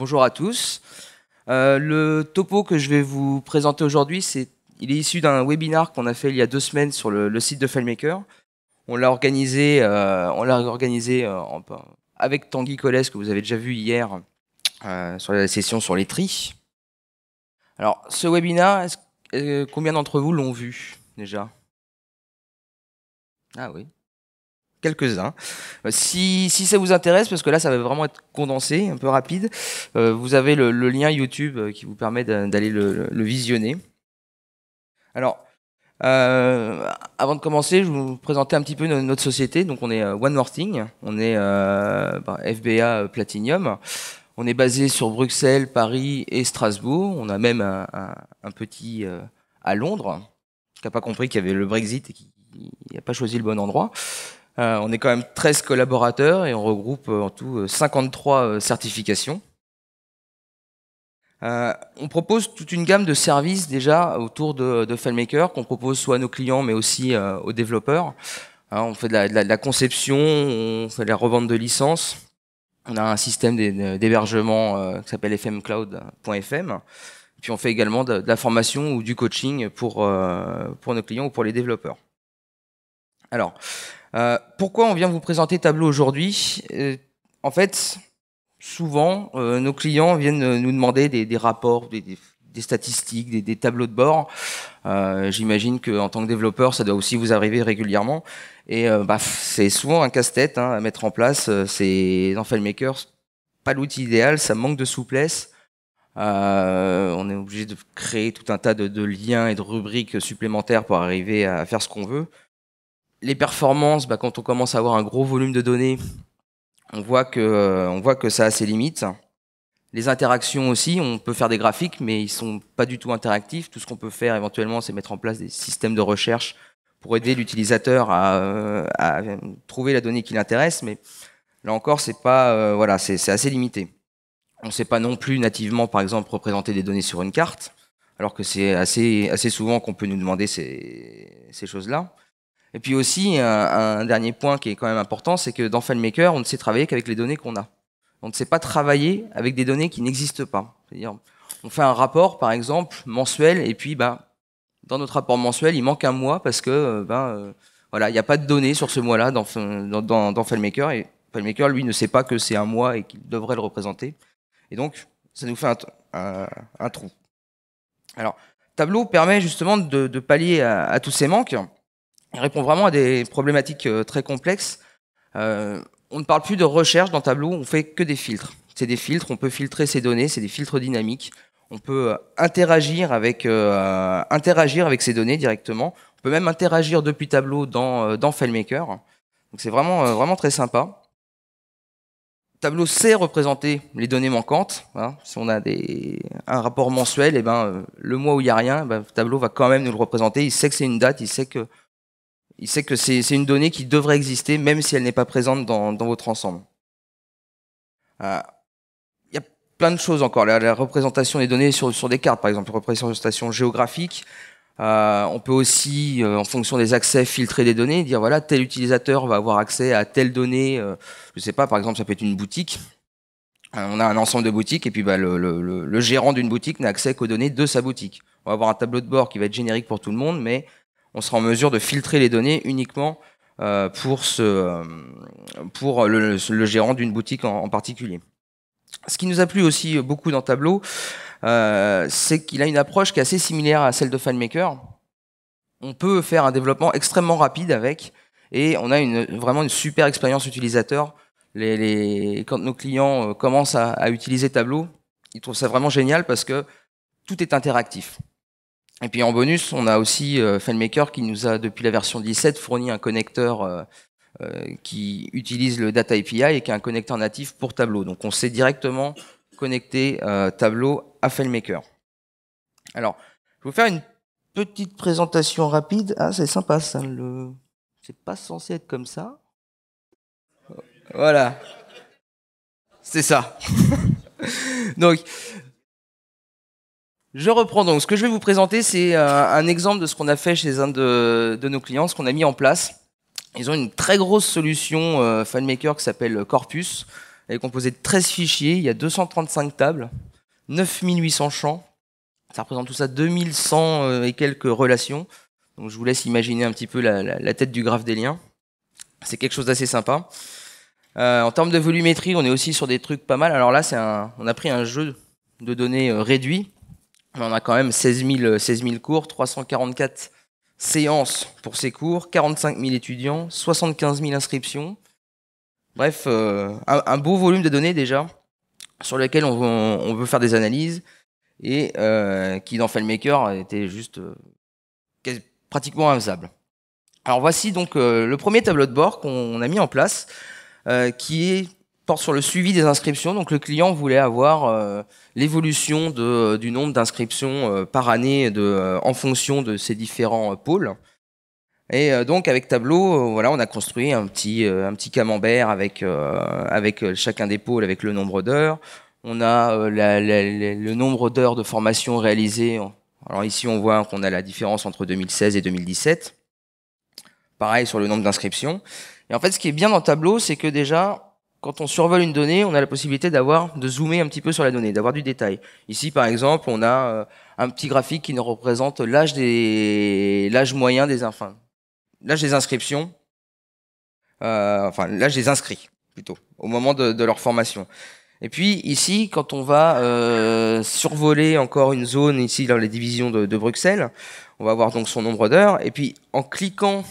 Bonjour à tous. Le topo que je vais vous présenter aujourd'hui, il est issu d'un webinar qu'on a fait il y a 2 semaines sur le site de FileMaker. On l'a organisé, avec Tanguy Colès, que vous avez déjà vu hier sur la session sur les tris. Alors, ce webinar, combien d'entre vous l'ont vu déjà? Ah oui. Quelques-uns. Si ça vous intéresse, parce que là ça va vraiment être condensé, un peu rapide, vous avez le lien YouTube qui vous permet d'aller le visionner. Alors, avant de commencer, je vais vous présenter un petit peu notre société. Donc on est One More Thing, on est FBA Platinum. On est basé sur Bruxelles, Paris et Strasbourg. On a même un petit à Londres, qui n'a pas compris qu'il y avait le Brexit et qui n'a pas choisi le bon endroit. On est quand même 13 collaborateurs et on regroupe en tout 53 certifications. On propose toute une gamme de services déjà autour de FileMaker qu'on propose soit à nos clients mais aussi aux développeurs. On fait de la conception, on fait de la revente de licences. On a un système d'hébergement qui s'appelle fmcloud.fm. Puis on fait également de la formation ou du coaching pour nos clients ou pour les développeurs. Alors, pourquoi on vient vous présenter Tableau aujourd'hui? En fait, souvent, nos clients viennent nous demander des rapports, des statistiques, des tableaux de bord. J'imagine qu'en tant que développeur, ça doit aussi vous arriver régulièrement. Et c'est souvent un casse-tête à mettre en place. Dans FileMaker, pas l'outil idéal, ça manque de souplesse. On est obligé de créer tout un tas de liens et de rubriques supplémentaires pour arriver à faire ce qu'on veut. Les performances, quand on commence à avoir un gros volume de données, on voit que ça a ses limites. Les interactions aussi, on peut faire des graphiques, mais ils sont pas du tout interactifs. Tout ce qu'on peut faire éventuellement, c'est mettre en place des systèmes de recherche pour aider l'utilisateur à trouver la donnée qui l'intéresse. Mais là encore, c'est assez limité. On ne sait pas non plus nativement, par exemple, représenter des données sur une carte, alors que c'est assez souvent qu'on peut nous demander ces choses-là. Et puis aussi, un dernier point qui est quand même important, c'est que dans FileMaker, on ne sait travailler qu'avec les données qu'on a. On ne sait pas travailler avec des données qui n'existent pas. C'est-à-dire, on fait un rapport, par exemple, mensuel, et puis dans notre rapport mensuel, il manque un mois parce que il n'y a pas de données sur ce mois-là dans FileMaker, et FileMaker, lui, ne sait pas que c'est un mois et qu'il devrait le représenter. Et donc, ça nous fait un trou. Alors, Tableau permet justement de pallier à tous ces manques. Il répond vraiment à des problématiques très complexes. On ne parle plus de recherche dans Tableau, on fait que des filtres. C'est des filtres, on peut filtrer ces données, c'est des filtres dynamiques. On peut interagir avec ces données directement. On peut même interagir depuis Tableau dans FileMaker. Donc c'est vraiment très sympa. Tableau sait représenter les données manquantes. Si on a un rapport mensuel, le mois où il n'y a rien, Tableau va quand même nous le représenter. Il sait que c'est une date, il sait que c'est une donnée qui devrait exister, même si elle n'est pas présente dans votre ensemble. Il y a plein de choses encore. La représentation des données sur des cartes, par exemple, la représentation géographique. On peut aussi, en fonction des accès, filtrer des données, dire voilà, tel utilisateur va avoir accès à telle donnée. Je sais pas, par exemple, ça peut être une boutique. On a un ensemble de boutiques et puis le gérant d'une boutique n'a accès qu'aux données de sa boutique. On va avoir un tableau de bord qui va être générique pour tout le monde, mais on sera en mesure de filtrer les données uniquement pour le gérant d'une boutique en particulier. Ce qui nous a plu aussi beaucoup dans Tableau, c'est qu'il a une approche qui est assez similaire à celle de FileMaker. On peut faire un développement extrêmement rapide avec, et on a vraiment une super expérience utilisateur. Quand nos clients commencent à utiliser Tableau, ils trouvent ça vraiment génial parce que tout est interactif. Et puis en bonus, on a aussi FileMaker qui nous a, depuis la version 17, fourni un connecteur qui utilise le Data API et qui est un connecteur natif pour Tableau. Donc on sait directement connecter Tableau à FileMaker. Alors, je vais vous faire une petite présentation rapide. Ah, c'est sympa ça. C'est pas censé être comme ça. Voilà. C'est ça. Donc, je reprends donc. Ce que je vais vous présenter, c'est un exemple de ce qu'on a fait chez un de nos clients, ce qu'on a mis en place. Ils ont une très grosse solution FileMaker qui s'appelle Corpus. Elle est composée de 13 fichiers, il y a 235 tables, 9800 champs. Ça représente tout ça 2100 et quelques relations. Donc je vous laisse imaginer un petit peu la tête du graphe des liens. C'est quelque chose d'assez sympa. En termes de volumétrie, on est aussi sur des trucs pas mal. Alors là, on a pris un jeu de données réduit. On a quand même 16 000 cours, 344 séances pour ces cours, 45 000 étudiants, 75 000 inscriptions. Bref, un beau volume de données déjà, sur lequel on veut faire des analyses, et qui dans FileMaker était juste pratiquement infaisable. Alors voici donc le premier tableau de bord qu'on a mis en place, qui porte sur le suivi des inscriptions. Donc le client voulait avoir l'évolution du nombre d'inscriptions par année en fonction de ces différents pôles. Et donc avec Tableau, voilà, on a construit un petit camembert avec chacun des pôles avec le nombre d'heures. On a le nombre d'heures de formation réalisées. Alors ici, on voit qu'on a la différence entre 2016 et 2017. Pareil sur le nombre d'inscriptions. Et en fait, ce qui est bien dans Tableau, c'est que déjà, quand on survole une donnée, on a la possibilité de zoomer un petit peu sur la donnée, d'avoir du détail. Ici, par exemple, on a un petit graphique qui nous représente l'âge moyen l'âge des inscriptions, l'âge des inscrits, plutôt, au moment de leur formation. Et puis, ici, quand on va survoler encore une zone, ici, dans les divisions de Bruxelles, on va avoir donc son nombre d'heures, et puis, en cliquant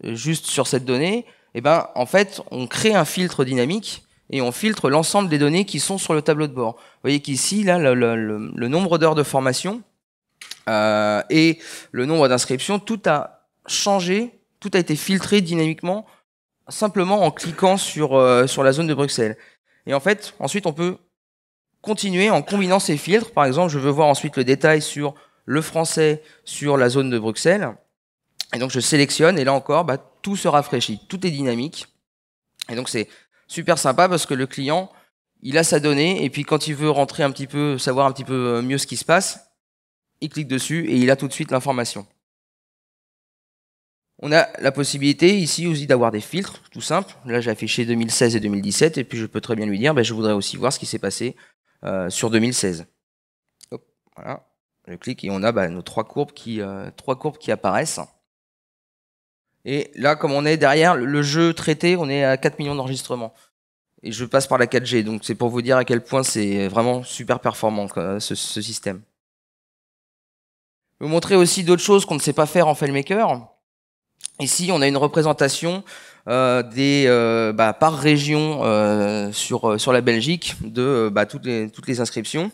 juste sur cette donnée, eh ben, en fait, on crée un filtre dynamique, et on filtre l'ensemble des données qui sont sur le tableau de bord. Vous voyez qu'ici, là, le nombre d'heures de formation et le nombre d'inscriptions, tout a changé, tout a été filtré dynamiquement, simplement en cliquant sur la zone de Bruxelles. Et en fait, ensuite, on peut continuer en combinant ces filtres. Par exemple, je veux voir ensuite le détail sur le français, sur la zone de Bruxelles. Et donc, je sélectionne, et là encore, tout se rafraîchit, tout est dynamique. Et donc, c'est super sympa parce que le client, il a sa donnée, et puis quand il veut rentrer savoir un petit peu mieux ce qui se passe, il clique dessus et il a tout de suite l'information. On a la possibilité ici aussi d'avoir des filtres, tout simple. Là, j'ai affiché 2016 et 2017, et puis je peux très bien lui dire, je voudrais aussi voir ce qui s'est passé sur 2016. Hop, voilà, je clique et on a nos trois courbes qui apparaissent. Et là, comme on est derrière le jeu traité, on est à 4 millions d'enregistrements. Et je passe par la 4G, donc c'est pour vous dire à quel point c'est vraiment super performant ce système. Je vais vous montrer aussi d'autres choses qu'on ne sait pas faire en FileMaker. Ici, on a une représentation par région sur la Belgique de toutes les inscriptions.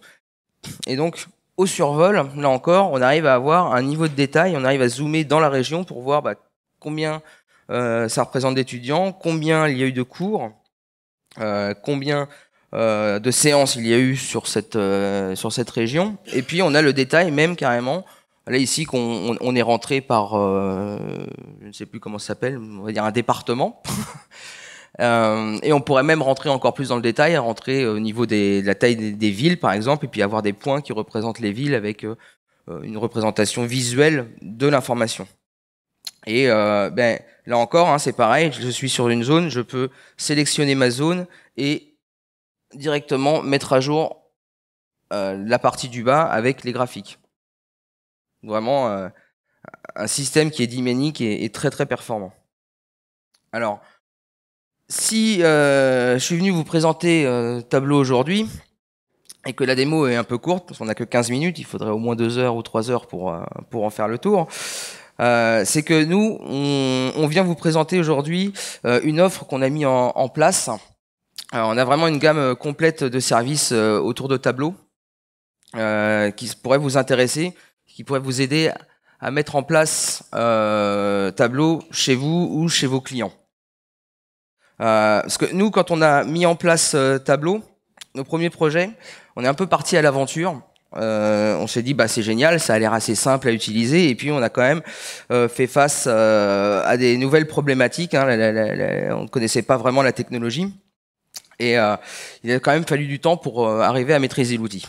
Et donc, au survol, là encore, on arrive à avoir un niveau de détail, on arrive à zoomer dans la région pour voir combien ça représente d'étudiants, combien il y a eu de cours, combien de séances il y a eu sur cette région. Et puis, on a le détail même carrément. Là, ici, on est rentré par, je ne sais plus comment ça s'appelle, on va dire un département. Et on pourrait même rentrer encore plus dans le détail, rentrer au niveau de la taille des villes, par exemple, et puis avoir des points qui représentent les villes avec une représentation visuelle de l'information. Et là encore, c'est pareil, je suis sur une zone, je peux sélectionner ma zone et directement mettre à jour la partie du bas avec les graphiques. Vraiment un système qui est dynamique et très très performant. Alors, si je suis venu vous présenter Tableau aujourd'hui et que la démo est un peu courte, parce qu'on n'a que 15 minutes, il faudrait au moins 2 heures ou 3 heures pour en faire le tour, c'est que nous, on vient vous présenter aujourd'hui une offre qu'on a mis en place. Alors, on a vraiment une gamme complète de services autour de Tableau qui pourrait vous intéresser, qui pourrait vous aider à mettre en place Tableau chez vous ou chez vos clients. Parce que nous, quand on a mis en place Tableau, nos premiers projets, on est un peu parti à l'aventure. On s'est dit, c'est génial, ça a l'air assez simple à utiliser, et puis on a quand même fait face à des nouvelles problématiques. On ne connaissait pas vraiment la technologie, et il a quand même fallu du temps pour arriver à maîtriser l'outil.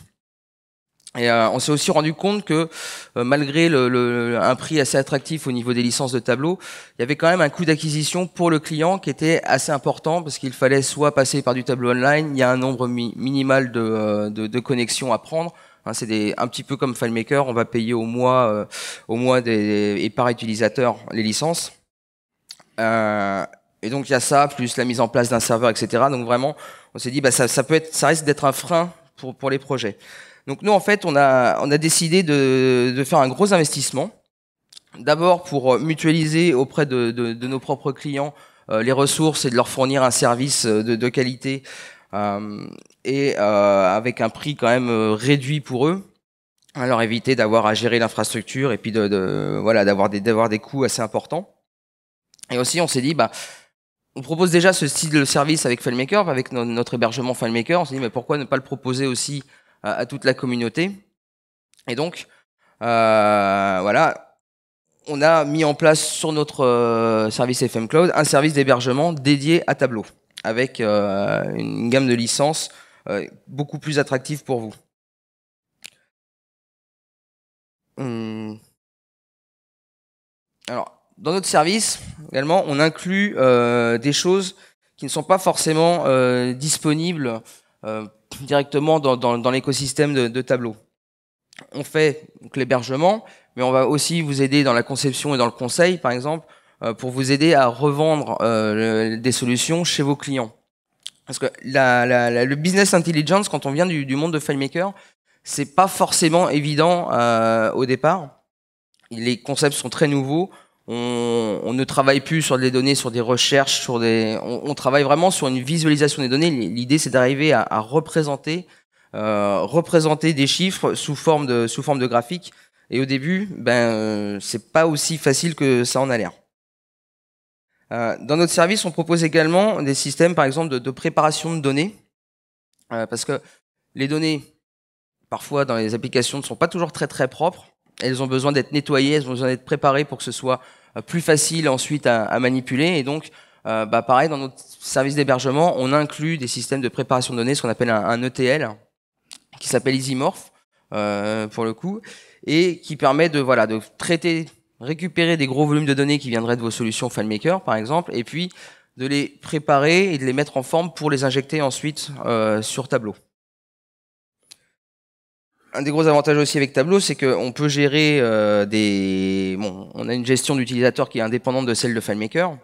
Et on s'est aussi rendu compte que malgré un prix assez attractif au niveau des licences de Tableau, il y avait quand même un coût d'acquisition pour le client qui était assez important parce qu'il fallait soit passer par du Tableau online, il y a un nombre minimal de connexions à prendre. Hein, c'est un petit peu comme FileMaker, on va payer au mois et par utilisateur les licences. Et donc il y a ça, plus la mise en place d'un serveur, etc. Donc vraiment, on s'est dit, bah, ça risque d'être un frein pour les projets. Donc nous, en fait, on a décidé de faire un gros investissement. D'abord pour mutualiser auprès de nos propres clients les ressources et de leur fournir un service de qualité avec un prix quand même réduit pour eux. Alors éviter d'avoir à gérer l'infrastructure et puis voilà, d'avoir des coûts assez importants. Et aussi, on s'est dit, bah, on propose déjà ce style de service avec FileMaker, avec notre hébergement FileMaker. On s'est dit, mais pourquoi ne pas le proposer aussi à toute la communauté? Et donc, voilà, on a mis en place sur notre service FM Cloud un service d'hébergement dédié à Tableau, avec une gamme de licences beaucoup plus attractive pour vous. Alors, dans notre service, également, on inclut des choses qui ne sont pas forcément disponibles directement dans l'écosystème de Tableau. On fait l'hébergement, mais on va aussi vous aider dans la conception et dans le conseil, par exemple, pour vous aider à revendre des solutions chez vos clients. Parce que le business intelligence, quand on vient du monde de FileMaker, c'est pas forcément évident au départ. Les concepts sont très nouveaux. On ne travaille plus sur des données, sur des recherches, on travaille vraiment sur une visualisation des données. L'idée, c'est d'arriver à représenter des chiffres sous forme de graphique. Et au début, c'est pas aussi facile que ça en a l'air. Dans notre service, on propose également des systèmes, par exemple, de préparation de données, parce que les données, parfois dans les applications, ne sont pas toujours très très propres. Elles ont besoin d'être nettoyées, elles ont besoin d'être préparées pour que ce soit plus facile ensuite à manipuler. Et donc, pareil, dans notre service d'hébergement, on inclut des systèmes de préparation de données, ce qu'on appelle un ETL, qui s'appelle EasyMorph, pour le coup, et qui permet de récupérer des gros volumes de données qui viendraient de vos solutions FileMaker, par exemple, et puis de les préparer et de les mettre en forme pour les injecter ensuite sur Tableau. Un des gros avantages aussi avec Tableau, c'est qu'on peut gérer on a une gestion d'utilisateurs qui est indépendante de celle de FileMaker,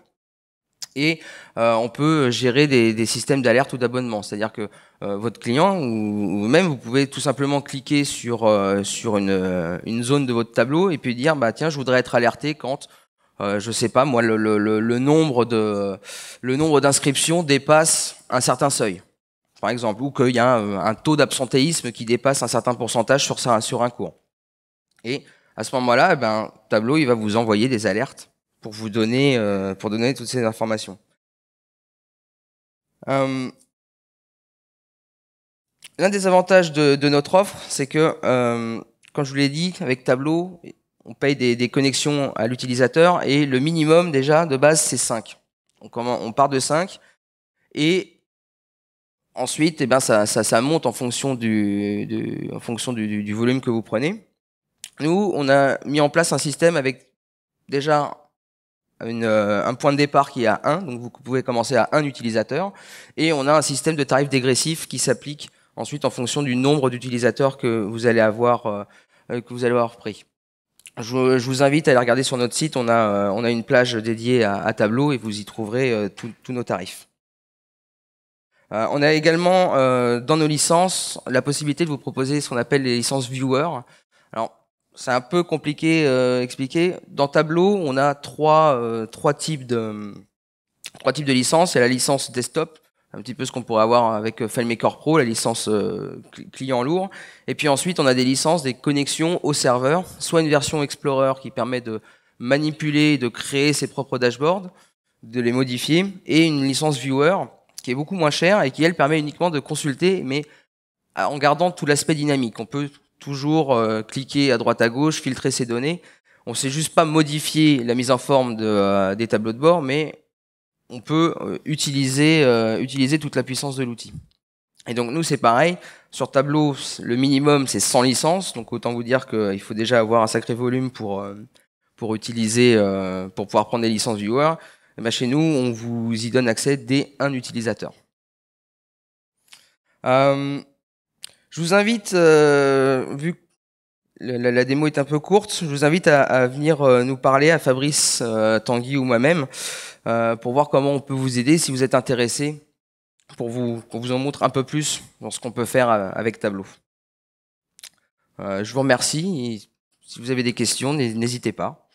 et on peut gérer des systèmes d'alerte ou d'abonnement. C'est-à-dire que votre client, ou même vous pouvez tout simplement cliquer sur une zone de votre tableau et puis dire, bah tiens, je voudrais être alerté quand je sais pas moi, le nombre d'inscriptions dépasse un certain seuil, par exemple, ou qu'il y a un taux d'absentéisme qui dépasse un certain pourcentage sur un cours. Et à ce moment-là, Tableau, il va vous envoyer des alertes pour vous donner toutes ces informations. L'un des avantages de notre offre, c'est que, comme je vous l'ai dit, avec Tableau, on paye des connexions à l'utilisateur et le minimum déjà de base, c'est 5. Donc on part de 5 et ensuite, ça monte en fonction du volume que vous prenez. Nous, on a mis en place un système avec déjà un point de départ qui est à 1, donc vous pouvez commencer à 1 utilisateur, et on a un système de tarif dégressif qui s'applique ensuite en fonction du nombre d'utilisateurs que vous allez avoir pris. Je vous invite à aller regarder sur notre site, on a une plage dédiée à Tableau et vous y trouverez tous nos tarifs. On a également dans nos licences la possibilité de vous proposer ce qu'on appelle les licences viewer. Alors c'est un peu compliqué à expliquer. Dans Tableau, on a trois types de licences. Il y a la licence desktop, un petit peu ce qu'on pourrait avoir avec FileMaker Pro, la licence client lourd. Et puis ensuite, on a des licences, des connexions au serveur, soit une version Explorer qui permet de manipuler, de créer ses propres dashboards, de les modifier, et une licence viewer qui est beaucoup moins chère et qui, elle, permet uniquement de consulter, mais en gardant tout l'aspect dynamique. On peut toujours cliquer à droite à gauche, filtrer ces données. On ne sait juste pas modifier la mise en forme des tableaux de bord, mais on peut utiliser toute la puissance de l'outil. Et donc nous, c'est pareil. Sur Tableau, le minimum, c'est 100 licences. Donc autant vous dire qu'il faut déjà avoir un sacré volume pour utiliser, pour pouvoir prendre des licences viewer. Et ben chez nous, on vous y donne accès dès un utilisateur. Je vous invite, vu que la démo est un peu courte, je vous invite à venir nous parler, à Fabrice, Tanguy ou moi-même, pour voir comment on peut vous aider si vous êtes intéressé, pour qu'on vous en montre un peu plus dans ce qu'on peut faire avec Tableau. Je vous remercie. Et si vous avez des questions, n'hésitez pas.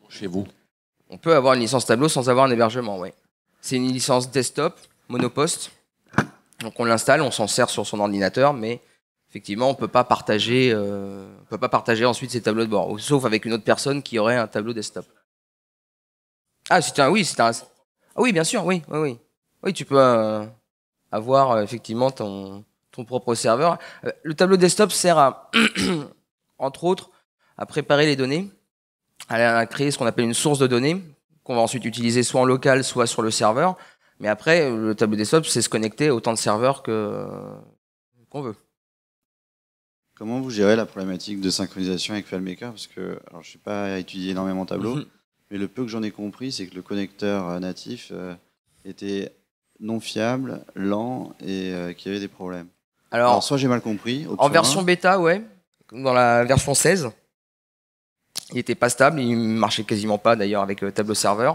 Chez vous. On peut avoir une licence Tableau sans avoir un hébergement, oui. C'est une licence desktop, monoposte. Donc on l'installe, on s'en sert sur son ordinateur, mais effectivement, on peut pas partager ensuite ses tableaux de bord, sauf avec une autre personne qui aurait un tableau desktop. Ah, oui, bien sûr, oui. Oui, tu peux avoir effectivement ton propre serveur. Le tableau desktop sert à, entre autres, à préparer les données, à créer ce qu'on appelle une source de données, qu'on va ensuite utiliser soit en local, soit sur le serveur. Mais après, le tableau desktop, c'est se connecter à autant de serveurs qu'on veut. Comment vous gérez la problématique de synchronisation avec FileMaker? Parce que alors, je ne suis pas étudié énormément Tableau, mais le peu que j'en ai compris, c'est que le connecteur natif était non fiable, lent et qu'il y avait des problèmes. Alors soit j'ai mal compris. En version bêta, ouais. Dans la version 16, il n'était pas stable, il marchait quasiment pas d'ailleurs avec Tableau Server.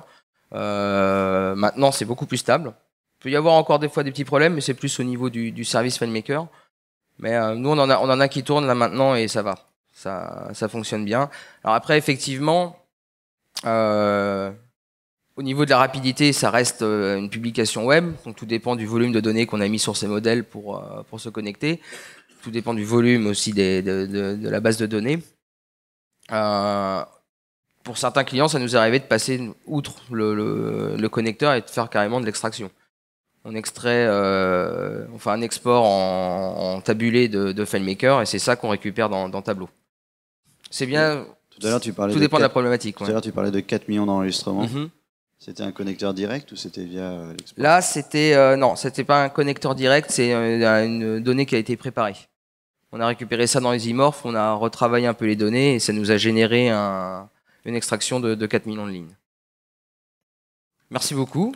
Maintenant, c'est beaucoup plus stable. Il peut y avoir encore des fois des petits problèmes, mais c'est plus au niveau du service FileMaker. Mais nous, on en a qui tournent là maintenant et ça va. Ça fonctionne bien. Alors après, effectivement, au niveau de la rapidité, ça reste une publication web. Donc tout dépend du volume de données qu'on a mis sur ces modèles pour se connecter. Tout dépend du volume aussi de la base de données. Pour certains clients, ça nous est arrivé de passer outre le connecteur et de faire carrément de l'extraction. On extrait, on fait un export en tabulé de FileMaker et c'est ça qu'on récupère dans Tableau. C'est bien. Tout à l'heure, tu parlais. Tout dépend de la problématique. Tout à l'heure, tu parlais de 4 millions d'enregistrements. C'était un connecteur direct ou c'était via l'export? Là, c'était non, c'était pas un connecteur direct, c'est une donnée qui a été préparée. On a récupéré ça dans EasyMorph, on a retravaillé un peu les données et ça nous a généré une extraction de 4 millions de lignes. Merci beaucoup.